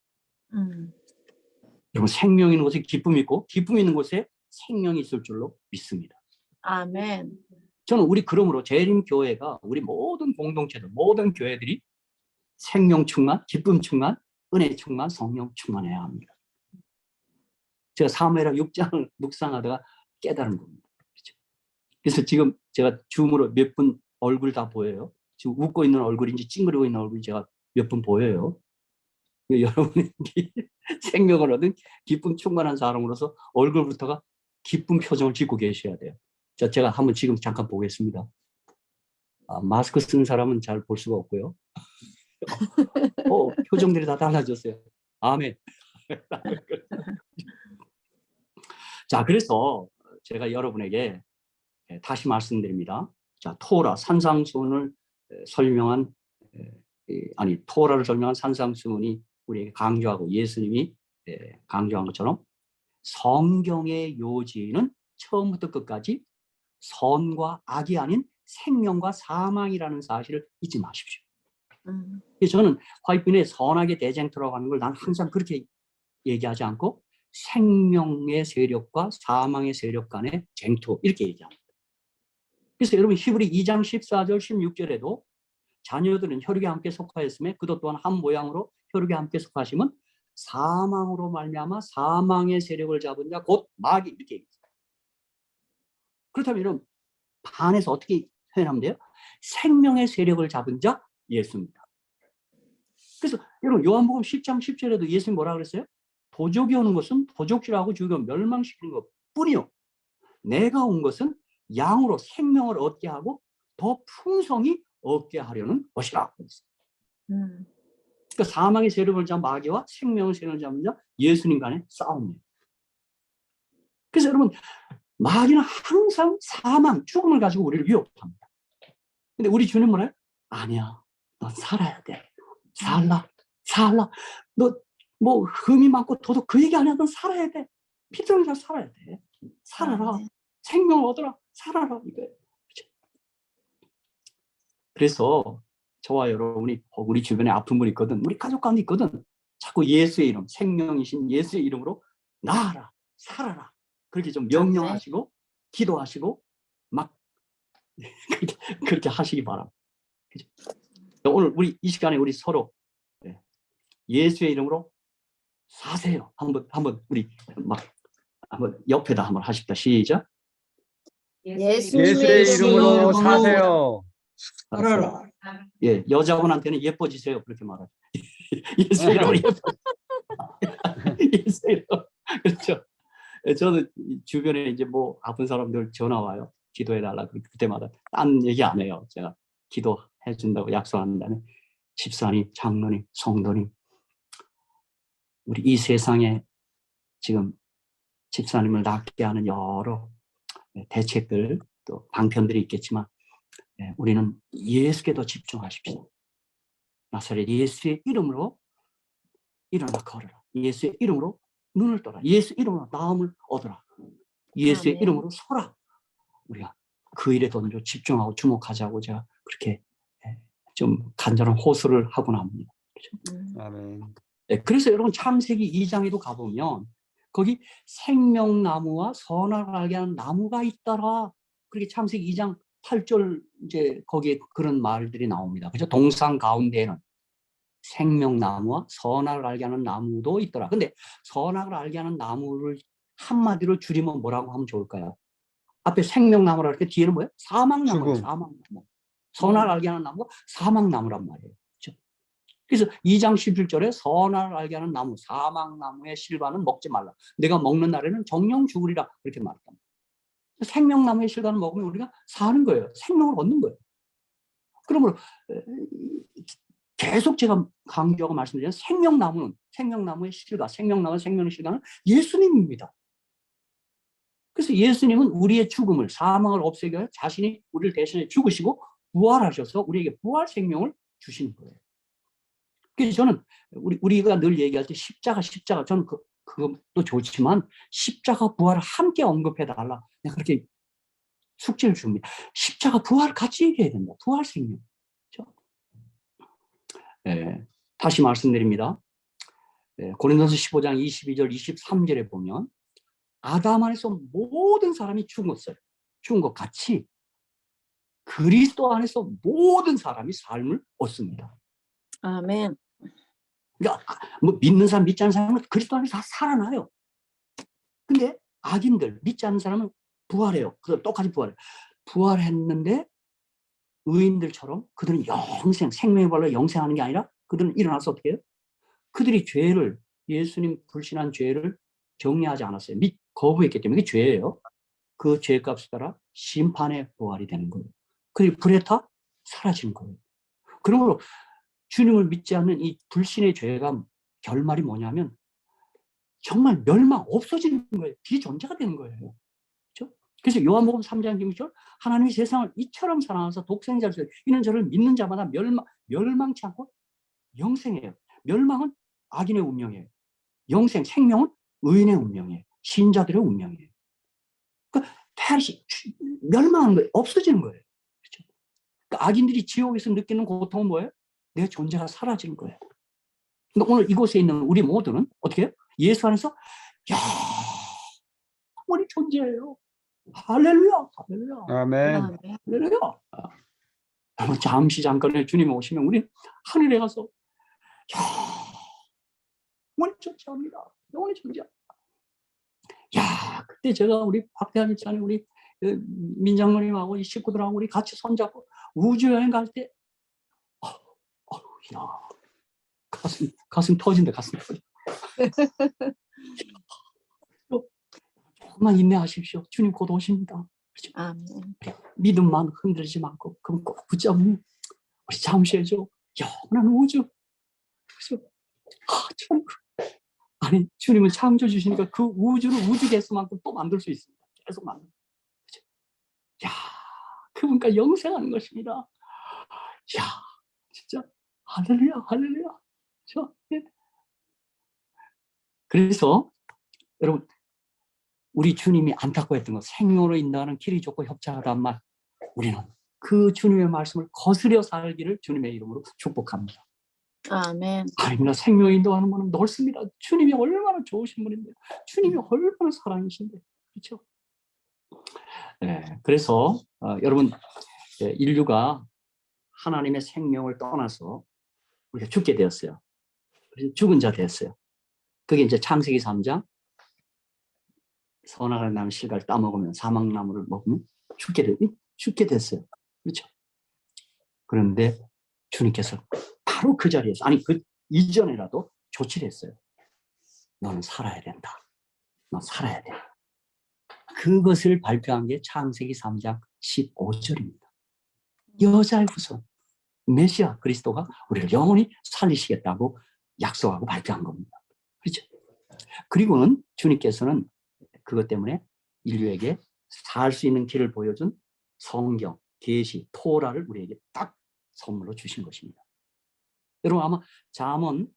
Speaker 1: 여러분 생명 있는 곳에 기쁨이 있고 기쁨 있는 곳에 생명이 있을 줄로 믿습니다.
Speaker 3: 아멘.
Speaker 1: 저는 우리 그러므로 재림교회가 우리 모든 공동체들 모든 교회들이 생명 충만, 기쁨 충만, 은혜 충만, 성령 충만해야 합니다. 제가 사무엘하 6장을 묵상하다가 깨달은 겁니다. 그렇죠? 그래서 지금 제가 줌으로 몇 분 얼굴 다 보여요. 지금 웃고 있는 얼굴인지 찡그리고 있는 얼굴이 제가 몇 분 보여요. 여러분이 생명을 얻은 기쁨 충만한 사람으로서 얼굴부터가 기쁜 표정을 짓고 계셔야 돼요. 자, 제가 한번 지금 잠깐 보겠습니다. 마스크 쓰는 사람은 잘 볼 수가 없고요. 표정들이 다 달라졌어요. 아멘. 자, 그래서 제가 여러분에게 다시 말씀드립니다. 자, 토라 산상수훈을 설명한 토라를 설명한 산상수훈이 우리에게 강조하고 예수님이 강조한 것처럼 성경의 요지는 처음부터 끝까지 선과 악이 아닌 생명과 사망이라는 사실을 잊지 마십시오. 그래서 저는 화이트빈의 선악의 대쟁투라고 하는 걸 난 항상 그렇게 얘기하지 않고 생명의 세력과 사망의 세력 간의 쟁투 이렇게 얘기합니다. 그래서 여러분 히브리 2장 14절 16절에도 자녀들은 혈육에 함께 속하였으며 그도 또한 한 모양으로 혈육에 함께 속하시면 사망으로 말미암아 사망의 세력을 잡은 자 곧 마귀 이렇게 얘기했어요. 그렇다면 여러분 반에서 어떻게 표현하면 돼요? 생명의 세력을 잡은 자 예수입니다. 그래서 여러분 요한복음 10장 10절에도 예수님 뭐라 그랬어요? 도적이 오는 것은 도적질하고 죽이고 멸망시키는 것 뿐이요 내가 온 것은 양으로 생명을 얻게 하고 더 풍성히 얻게 하려는 것이라. 그러니까 사망의 세력을 잡은 마귀와 생명의 세력을 잡은 자 예수님 간의 싸움이에요. 그래서 여러분 마귀는 항상 사망, 죽음을 가지고 우리를 위협합니다. 근데 우리 주님 뭐래요? 아니야, 넌 살아야 돼. 살라. 너 뭐 흠이 많고 도덕 그 얘기 아니야. 넌 살아야 돼. 피조물이라 살아야 돼. 살아라. 생명을 얻어라. 살아라. 이거예요. 그렇죠? 그래서 저와 여러분이 우리 주변에 아픈 분이 있거든. 우리 가족 가운데 있거든. 자꾸 예수의 이름, 생명이신 예수의 이름으로 나아라. 살아라. 그렇게 좀 명령하시고 기도하시고 막 그렇게 하시기 바랍니다. 그렇죠? 오늘 우리 이 시간에 우리 서로 예수의 이름으로 사세요. 한번 우리 막 한번 옆에다 한번 하십시다. 시작.
Speaker 2: 예수의 이름으로 사세요.
Speaker 1: 알았어요. 예, 여자분한테는 예뻐지세요. 그렇게 말하죠. 예수의 이름으로 예수의 이름으로. 그렇죠. 예, 저는 주변에 이제 뭐 아픈 사람들 전화 와요. 기도해달라. 그때마다 딴 얘기 안 해요. 제가 기도해 준다고 약속하는 다음에 집사님, 장로님, 성도님, 우리 이 세상에 지금 집사님을 낫게 하는 여러 대책들 또 방편들이 있겠지만 우리는 예수께 더 집중하십시오. 나사렛 예수의 이름으로 일어나 걸어라. 예수의 이름으로 눈을 떠라. 예수 이름으로 나음을 얻어라. 예수의
Speaker 3: 아멘.
Speaker 1: 이름으로 서라. 우리가 그 일에 더 집중하고 주목하자고 제가 그렇게 좀 간절한 호소를 하곤 합니다. 그렇죠?
Speaker 2: 아멘.
Speaker 1: 그래서 여러분 창세기 2장에도 가보면 거기 생명나무와 선악을 알게 하는 나무가 있더라. 그렇게 창세기 2장 8절 이제 거기에 그런 말들이 나옵니다. 그죠? 동상 가운데에는 생명나무와 선악을 알게 하는 나무도 있더라. 근데 선악을 알게 하는 나무를 한마디로 줄이면 뭐라고 하면 좋을까요? 앞에 생명나무라 이렇게 뒤에는 뭐예요? 사망나무예요.
Speaker 2: 죽음.
Speaker 1: 사망나무. 선악을 알게 하는 나무가 사망나무란 말이에요. 그렇죠? 그래서 2장 17절에 선악을 알게 하는 나무, 사망나무의 실과는 먹지 말라. 내가 먹는 날에는 정령 죽으리라. 그렇게 말했다. 생명나무의 실과는 먹으면 우리가 사는 거예요. 생명을 얻는 거예요. 그러므로 계속 제가 강조하고 말씀드리는 생명나무의 실과, 생명의 실과는 예수님입니다. 그래서 예수님은 우리의 죽음을, 사망을 없애기 위해 자신이 우리를 대신해 죽으시고 부활하셔서 우리에게 부활 생명을 주시는 거예요. 그래서 저는 우리가 늘 얘기할 때 십자가 저는 그것도 좋지만 십자가 부활을 함께 언급해달라. 내가 그렇게 숙제를 줍니다. 십자가 부활 같이 얘기해야 된다. 부활 생명. 그렇죠? 다시 말씀드립니다. 고린도서 15장 22절 23절에 보면 아담 안에서 모든 사람이 죽었어요. 죽은 것 같이 그리스도 안에서 모든 사람이 삶을 얻습니다.
Speaker 3: 아멘.
Speaker 1: 그러니까 뭐 믿는 사람, 믿지 않는 사람은 그리스도 안에서 다 살아나요. 근데 악인들, 믿지 않는 사람은 부활해요. 그들 똑같이 부활해요. 부활했는데 의인들처럼 그들은 영생, 생명의 발로 영생하는 게 아니라 그들은 일어나서 어떻게 해요? 그들이 죄를, 예수님 불신한 죄를 정리하지 않았어요. 거부했기 때문에 그게 죄예요. 그 죄값에 따라 심판의 부활이 되는 거예요. 그리고 불에 타 사라지는 거예요. 그러므로 주님을 믿지 않는 이 불신의 죄가 결말이 뭐냐면 정말 멸망, 없어지는 거예요. 비존재가 되는 거예요. 그렇죠? 그래서 요한복음 3장 16절 하나님이 세상을 이처럼 사랑하사 독생자를 주셨다. 이는 저를 믿는 자마다 멸망치 않고 영생이에요. 멸망은 악인의 운명이에요. 영생, 생명은 의인의 운명이에요. 신자들의 운명이에요. 그러니까 멸망하는 거예요. 없어지는 거예요. 그렇죠? 그러니까 악인들이 지옥에서 느끼는 고통은 뭐예요? 내 존재가 사라지는 거예요. 근데 오늘 이곳에 있는 우리 모두는 어떻게 해요? 예수 안에서 영원히 존재해요. 할렐루야, 할렐루야.
Speaker 2: 아멘.
Speaker 1: 할렐루야. 잠깐의 주님 오시면 우리 하늘에 가서 영원히 존재합니다. 영원히 존재합니다. 야, 그때 제가 우리 박대한 집사님, 우리 민장로님하고 이 식구들하고 우리 같이 손잡고 우주여행 갈 때, 야, 가슴 터진다, 가슴 터져. 조금만 인내하십시오. 주님 곧 오십니다. 그렇죠?
Speaker 3: 아멘.
Speaker 1: 믿음만 흔들지 말고, 그럼 꼭 붙잡으면 우리 잠시해줘. 영원한 우주. 그렇죠? 참. 아니, 주님은 창조 주시니까 그 우주를 우주 개수만큼 또 만들 수 있습니다. 계속 만들. 그렇죠? 야, 그분과 영생하는 것입니다. 야, 진짜 할렐루야, 할렐루야. 그렇죠? 그래서 여러분, 우리 주님이 안타까워했던 것, 생명으로 인도하는 길이 좁고 협착하단 말, 우리는 그 주님의 말씀을 거스려 살기를 주님의 이름으로 축복합니다.
Speaker 3: 아멘.
Speaker 1: 아닙니다. 생명 인도하는 분은 넓습니다. 주님이 얼마나 좋으신 분인데, 주님이 얼마나 사랑이신데, 그렇죠? 네, 그래서 여러분, 인류가 하나님의 생명을 떠나서 우리가 죽게 되었어요. 그래서 죽은 자 됐어요. 그게 이제 창세기 3장 선악을 나는 실과를 따먹으면 사망나무를 먹으면 죽게 됐어요. 그렇죠? 그런데 주님께서 바로 그 자리에서 아니 그 이전에라도 조치를 했어요. 너는 살아야 된다. 너 살아야 돼. 그것을 발표한 게 창세기 3장 15절입니다. 여자의 후손 메시아 그리스도가 우리를 영원히 살리시겠다고 약속하고 발표한 겁니다. 그렇죠? 그리고는 주님께서는 그것 때문에 인류에게 살 수 있는 길을 보여준 성경, 계시, 토라를 우리에게 딱 선물로 주신 것입니다. 여러분 아마 잠언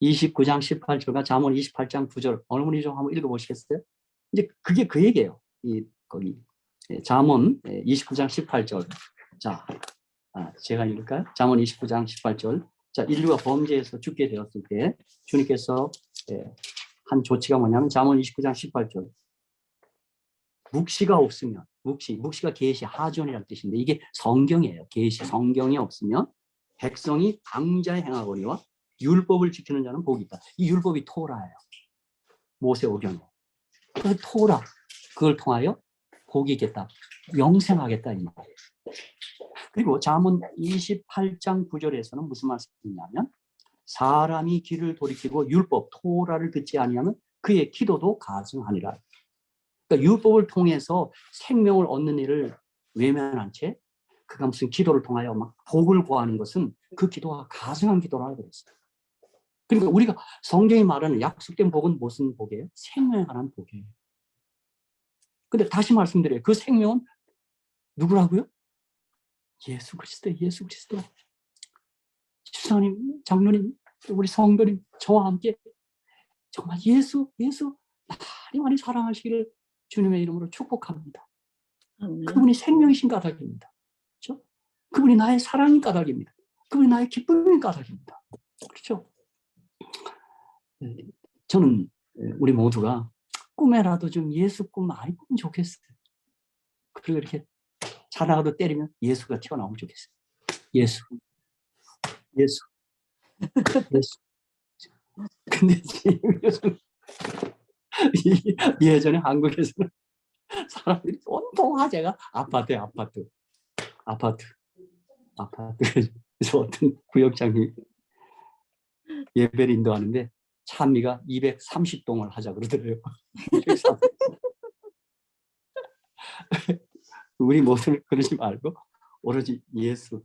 Speaker 1: 29장 18절과 잠언 28장 9절 어느 분이 좀 한번 읽어보시겠어요? 이제 그게 그 얘기예요. 거기 잠언 29장 18절. 자, 제가 읽을까요? 잠언 29장 18절. 자, 인류가 범죄에서 죽게 되었을 때 주님께서 한 조치가 뭐냐면 잠언 29장 18절. 묵시가 없으면 묵시가 계시 하존이라는 뜻인데 이게 성경이에요. 계시 성경이 없으면 백성이 방자에 행하거니와 율법을 지키는 자는 복이 있다. 이 율법이 토라예요. 모세오경이에요. 그 토라 그걸 통하여 복이 있겠다. 영생하겠다 이 말이에요. 그리고 잠언 28장 9절에서는 무슨 말씀이냐면 사람이 귀를 돌이키고 율법 토라를 듣지 아니하면 그의 기도도 가증하니라. 그러니까 율법을 통해서 생명을 얻는 일을 외면한 채 그가 무슨 기도를 통하여 막 복을 구하는 것은 그 기도가 가증한 기도라고 그랬어요. 그러니까 우리가 성경이 말하는 약속된 복은 무슨 복이에요? 생명에 관한 복이에요. 근데 다시 말씀드려요. 그 생명은 누구라고요? 예수 그리스도, 예수 그리스도. 집사님, 장로님, 우리 성도님, 저와 함께 정말 예수 많이 많이 사랑하시기를 주님의 이름으로 축복합니다. 그분이 생명이신 까닭입니다. 그렇죠? 그분이 나의 사랑인 까닭입니다. 그분이 나의 기쁨인 까닭입니다. 그렇죠? 저는 우리 모두가 꿈에라도 좀 예수 꿈 많이 꾸면 좋겠어요. 그리고 이렇게 자다가도 때리면 예수가 튀어나오면 좋겠어요. 예수. 근데 지금 요즘 예전에 한국에서는 사람들이 온통 화제가 아파트. 그래서 어떤 구역장이 예배를 인도하는데 찬미가 230동을 하자 그러더래요. 우리 모두는 그러지 말고 오로지 예수.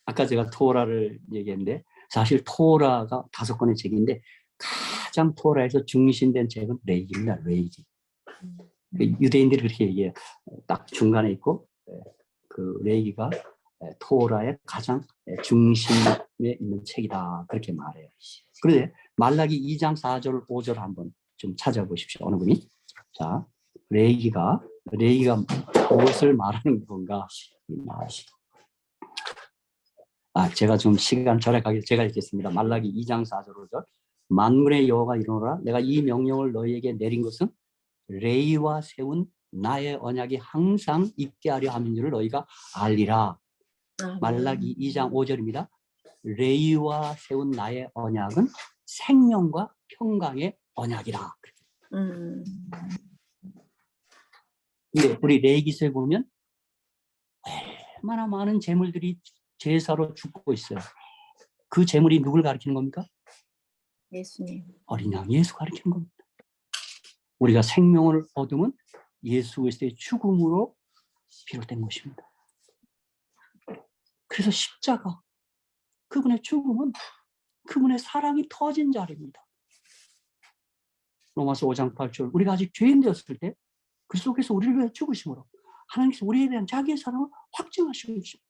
Speaker 1: 아까 제가 토라를 얘기했는데 사실 토라가 5권의 책인데 가장 토라에서 중심된 책은 레이기입니다. 레이기. 유대인들이 그렇게 얘기해요. 딱 중간에 있고 그 레이기가 토라의 가장 중심에 있는 책이다. 그렇게 말해요. 그런데 말라기 2장 4절 5절 한번 좀 찾아보십시오. 어느 분이. 자, 레이기가 무엇을 말하는 건가? 제가 좀 시간 절약하게 제가 읽겠습니다. 말라기 2장 4절 5절. 만군의 여호와가 이르노라 내가 이 명령을 너희에게 내린 것은 레이와 세운 나의 언약이 항상 있게 하려 함인 줄을 너희가 알리라. 말라기 2장 5절입니다. 레이와 세운 나의 언약은 생명과 평강의 언약이라. 근데 우리 레이기서에 보면 얼마나 많은 재물들이 제사로 죽고 있어요. 그 재물이 누굴 가리키는 겁니까?
Speaker 3: 예수님.
Speaker 1: 어린 양 예수 가리키는 겁니다. 우리가 생명을 얻으면 예수 그리스도의 죽음으로 비롯된 것입니다. 그래서 십자가, 그분의 죽음은 그분의 사랑이 터진 자리입니다. 로마서 5장 8절 우리가 아직 죄인 되었을 때 그 속에서 우리를 위해 죽으심으로 하나님께서 우리에 대한 자기의 사랑을 확증하시고 있습니다.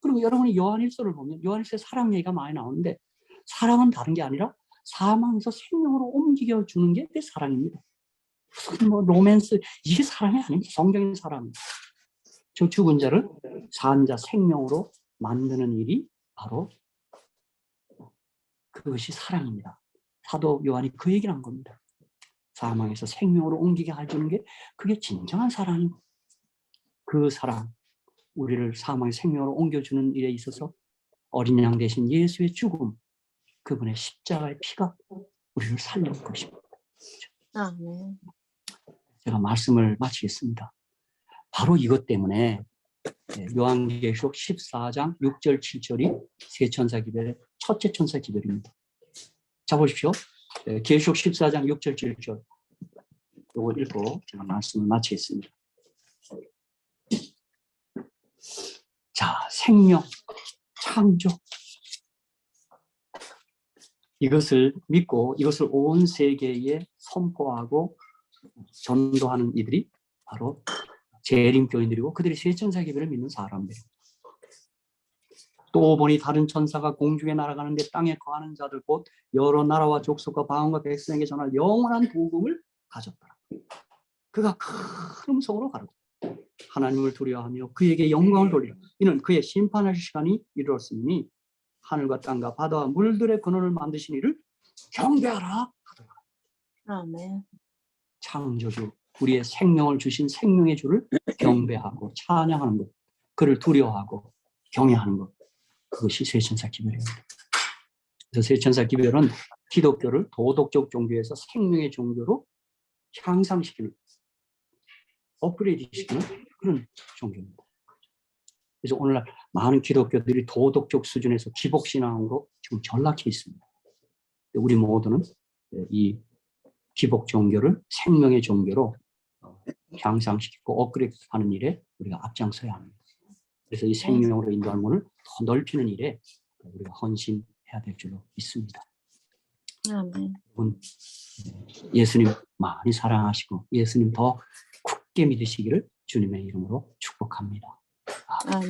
Speaker 1: 그리고 여러분이 요한일서를 보면 요한일서에 사랑 얘기가 많이 나오는데 사랑은 다른 게 아니라 사망에서 생명으로 옮겨 주는 게 사랑입니다. 무슨 뭐 로맨스 이게 사랑이 아닙니다. 성경의 사랑입니다. 저 죽은 자를 산 자 생명으로 만드는 일이 바로 그것이 사랑입니다. 사도 요한이 그 얘기를 한 겁니다. 사망에서 생명으로 옮기게 해주는 게 그게 진정한 사랑입니다. 그 사랑, 우리를 사망의 생명으로 옮겨주는 일에 있어서 어린 양 대신 예수의 죽음, 그분의 십자가의 피가 우리를 살릴 것입니다.
Speaker 3: 아멘.
Speaker 1: 제가 말씀을 마치겠습니다. 바로 이것 때문에 요한계시록 14장 6절 7절이 세 천사 기별의 첫째 천사 기별입니다. 자 보십시오. 계시록 14장 6절 7절 이거 읽고 제가 말씀을 마치겠습니다. 자, 생명, 창조, 이것을 믿고 이것을 온 세계에 선포하고 전도하는 이들이 바로 재림교인들이고 그들이 세 천사 기별을 믿는 사람들입니다. 또 보니 다른 천사가 공중에 날아가는데 땅에 거하는 자들 곧 여러 나라와 족속과 방언과 백성에게 전할 영원한 복음을 가졌더라. 그가 큰 음성으로 가르쳐 하나님을 두려워하며 그에게 영광을 돌리라. 이는 그의 심판할 시간이 이르렀으니 하늘과 땅과 바다와 물들의 근원을 만드신 이를 경배하라 하더라.
Speaker 3: 아멘.
Speaker 1: 창조주, 우리의 생명을 주신 생명의 주를 경배하고 찬양하는 것, 그를 두려워하고 경외하는 것, 그것이 세천사 기별입니다. 그래서 세천사 기별은 기독교를 도덕적 종교에서 생명의 종교로 향상시키는, 업그레이드시키는 그런 종교입니다. 그래서 오늘날 많은 기독교들이 도덕적 수준에서 기복신앙으로 지금 전락해 있습니다. 우리 모두는 이 기복 종교를 생명의 종교로 향상시키고 업그레이드하는 일에 우리가 앞장서야 합니다. 그래서 이 생명으로 인도하는 문을 더 넓히는 일에 우리가 헌신해야 될 줄로 믿습니다.
Speaker 3: 아멘.
Speaker 1: 여러분, 예수님 많이 사랑하시고 예수님 더 굳게 믿으시기를 주님의 이름으로 축복합니다.
Speaker 3: 아멘.